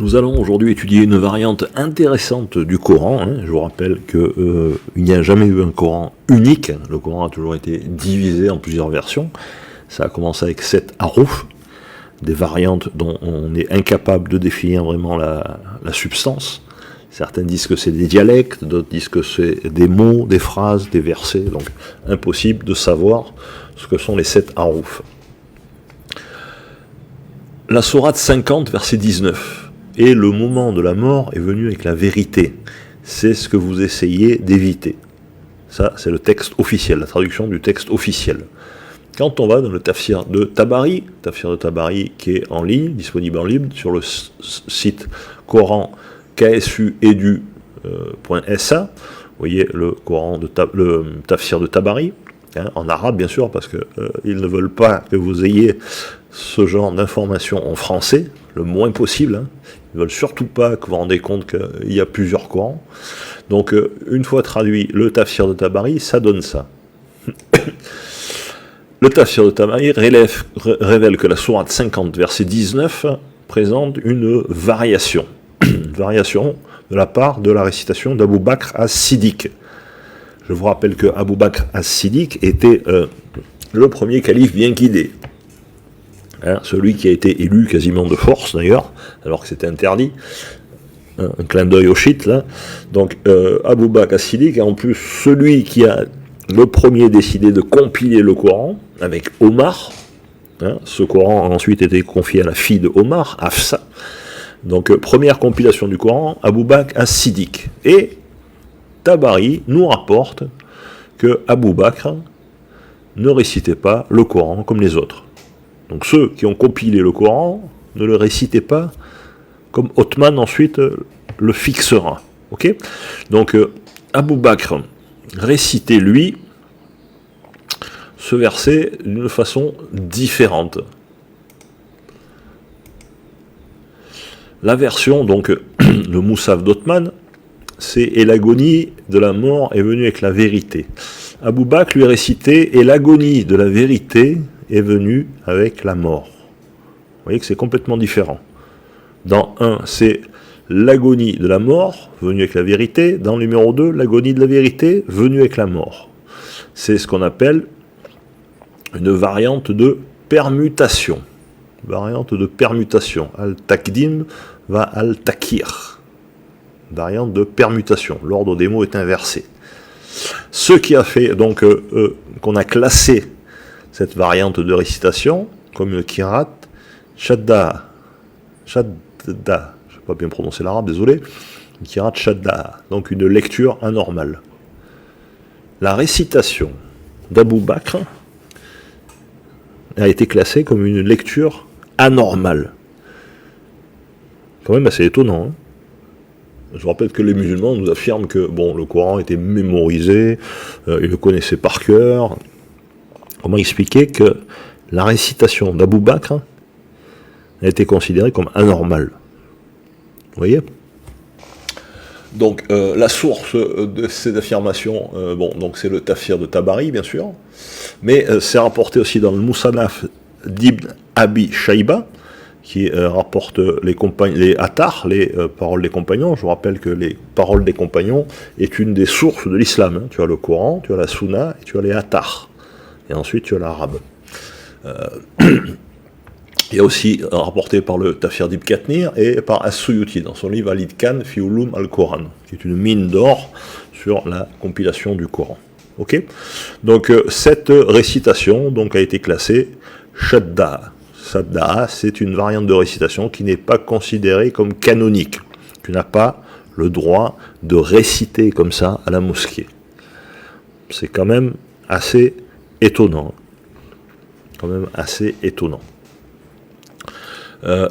Nous allons aujourd'hui étudier une variante intéressante du Coran. Je vous rappelle qu'il n'y a jamais eu un Coran unique. Le Coran a toujours été divisé en plusieurs versions. Ça a commencé avec 7 harouf, des variantes dont on est incapable de définir vraiment la substance. Certains disent que c'est des dialectes, d'autres disent que c'est des mots, des phrases, des versets. Donc impossible de savoir ce que sont les 7 harouf. La sourate 50, verset 19. Et le moment de la mort est venu avec la vérité. C'est ce que vous essayez d'éviter. Ça, c'est le texte officiel, la traduction du texte officiel. Quand on va dans le tafsir de Tabari qui est en ligne, disponible en ligne, sur le site Coran ksuedu.sa, vous voyez le Coran le tafsir de Tabari, en arabe bien sûr, parce qu'ils ne veulent pas que vous ayez ce genre d'informations en français, le moins possible. Ils ne veulent surtout pas que vous vous rendez compte qu'il y a plusieurs Corans. Donc, une fois traduit le tafsir de Tabari, ça donne ça. Le tafsir de Tabari révèle que la sourate 50, verset 19, présente une variation. Une variation de la part de la récitation d'Abu Bakr as-Siddiq. Je vous rappelle que Abu Bakr as-Siddiq était le premier calife bien guidé. Celui qui a été élu quasiment de force d'ailleurs, alors que c'était interdit. Un clin d'œil au shit là. Donc Abu Bakr as-Siddiq est en plus celui qui a le premier décidé de compiler le Coran avec Omar. Ce Coran a ensuite été confié à la fille de Omar, Hafsa. Donc première compilation du Coran, Abu Bakr as-Siddiq. Et Tabari nous rapporte que Abu Bakr ne récitait pas le Coran comme les autres. Donc ceux qui ont compilé le Coran ne le récitaient pas comme Othman ensuite le fixera. Okay, donc Abu Bakr récitait lui ce verset d'une façon différente. La version, donc le Moussaf d'Othman, c'est « Et l'agonie de la mort est venue avec la vérité ». Abu Bakr lui récitait « Et l'agonie de la vérité est venue avec la mort ». Vous voyez que c'est complètement différent. Dans un, c'est l'agonie de la mort venue avec la vérité. Dans le numéro 2, l'agonie de la vérité venue avec la mort. C'est ce qu'on appelle une variante de permutation. Variante de permutation. Al-Takdim va al-Takir. Variante de permutation. L'ordre des mots est inversé. Ce qui a fait donc qu'on a classé cette variante de récitation comme une kirat shadda, je ne sais pas bien prononcer l'arabe, désolé, une kirat shadda, donc une lecture anormale. La récitation d'Abu Bakr a été classée comme une lecture anormale. Quand même assez étonnant, Je vous rappelle que les musulmans nous affirment que le Coran était mémorisé, ils le connaissaient par cœur. Comment expliquer que la récitation d'Abu Bakr a été considérée comme anormale? Vous voyez? Donc la source de ces affirmations, donc c'est le tafsir de Tabari, bien sûr, mais c'est rapporté aussi dans le Musannaf d'Ibn Abi Shayba, qui rapporte les Athar, les paroles des compagnons. Je vous rappelle que les paroles des compagnons est une des sources de l'islam. Tu as le Coran, tu as la Sunna, et tu as les Athar. Et ensuite tu as l'arabe. Il y a aussi rapporté par le Tafsir d'Ibn Kathir et par As-Suyuti dans son livre Al-Itkan fi Ulum al-Quran, qui est une mine d'or sur la compilation du Coran. Okay, donc cette récitation a été classée Shadda. Shadda, c'est une variante de récitation qui n'est pas considérée comme canonique. Tu n'as pas le droit de réciter comme ça à la mosquée. C'est quand même assez étonnant.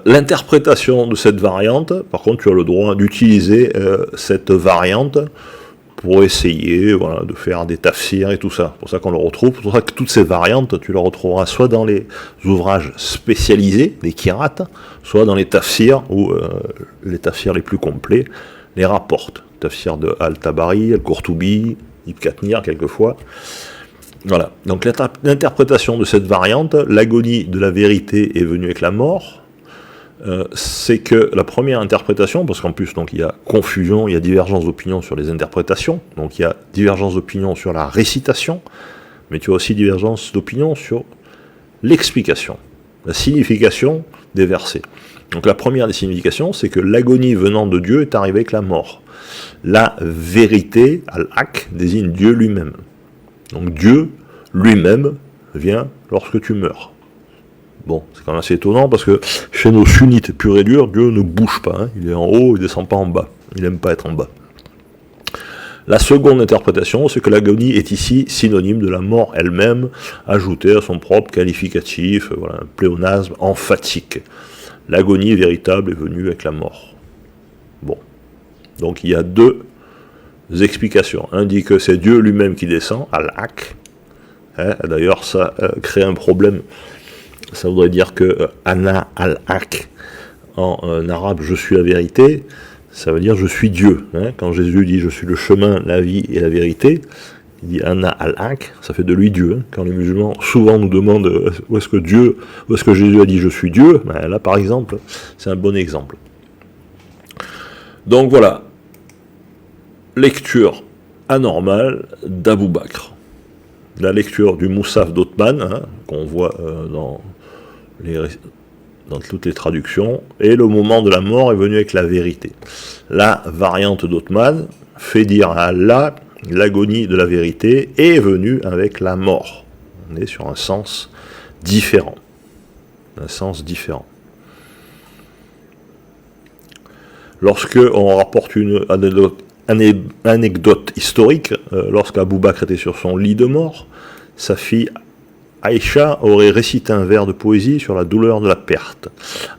L'interprétation de cette variante, par contre, tu as le droit d'utiliser cette variante pour essayer de faire des tafsirs et tout ça. C'est pour ça qu'on le retrouve. C'est pour ça que toutes ces variantes, tu les retrouveras soit dans les ouvrages spécialisés, les kirats, soit dans les tafsirs, où les tafsirs les plus complets les rapportent. Tafsir de Al-Tabari, Al-Qurtubi, Ibn Kathir, quelquefois. Voilà. Donc l'interprétation de cette variante, l'agonie de la vérité est venue avec la mort, c'est que la première interprétation, parce qu'en plus donc il y a confusion, il y a divergence d'opinion sur les interprétations, donc il y a divergence d'opinion sur la récitation, mais tu as aussi divergence d'opinion sur l'explication, la signification des versets. Donc la première des significations, c'est que l'agonie venant de Dieu est arrivée avec la mort. La vérité, al-haq, désigne Dieu lui-même. Donc Dieu lui-même vient lorsque tu meurs. Bon, c'est quand même assez étonnant parce que chez nos sunnites purs et durs, Dieu ne bouge pas. Hein. Il est en haut, il ne descend pas en bas. Il n'aime pas être en bas. La seconde interprétation, c'est que l'agonie est ici synonyme de la mort elle-même, ajoutée à son propre qualificatif, voilà, un pléonasme emphatique. L'agonie véritable est venue avec la mort. Bon. Donc il y a deux explications. Un dit que c'est Dieu lui-même qui descend, al-haq. Hein, d'ailleurs, ça crée un problème. Ça voudrait dire que Ana al-haq, en arabe, je suis la vérité, ça veut dire je suis Dieu. Hein. Quand Jésus dit je suis le chemin, la vie et la vérité, il dit Ana al-haq, ça fait de lui Dieu. Hein. Quand les musulmans souvent nous demandent où est-ce que Jésus a dit je suis Dieu, ben là par exemple, c'est un bon exemple. Donc voilà, lecture anormale d'Abou Bakr. La lecture du Moussaf d'Othman, hein, qu'on voit dans toutes les traductions, et le moment de la mort est venu avec la vérité. La variante d'Othman fait dire à Allah l'agonie de la vérité est venue avec la mort. On est sur un sens différent. Un sens différent. Lorsque on rapporte une anecdote historique, lorsqu'Abou Bakr était sur son lit de mort, sa fille Aïcha aurait récité un vers de poésie sur la douleur de la perte.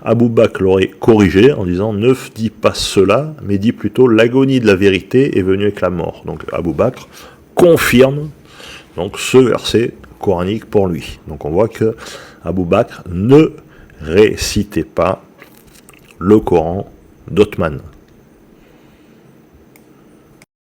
Abou Bakr l'aurait corrigé en disant « Ne dis pas cela, mais dis plutôt l'agonie de la vérité est venue avec la mort ». Donc Abou Bakr confirme donc ce verset coranique pour lui. Donc on voit que Abou Bakr ne récitait pas le Coran d'Othman.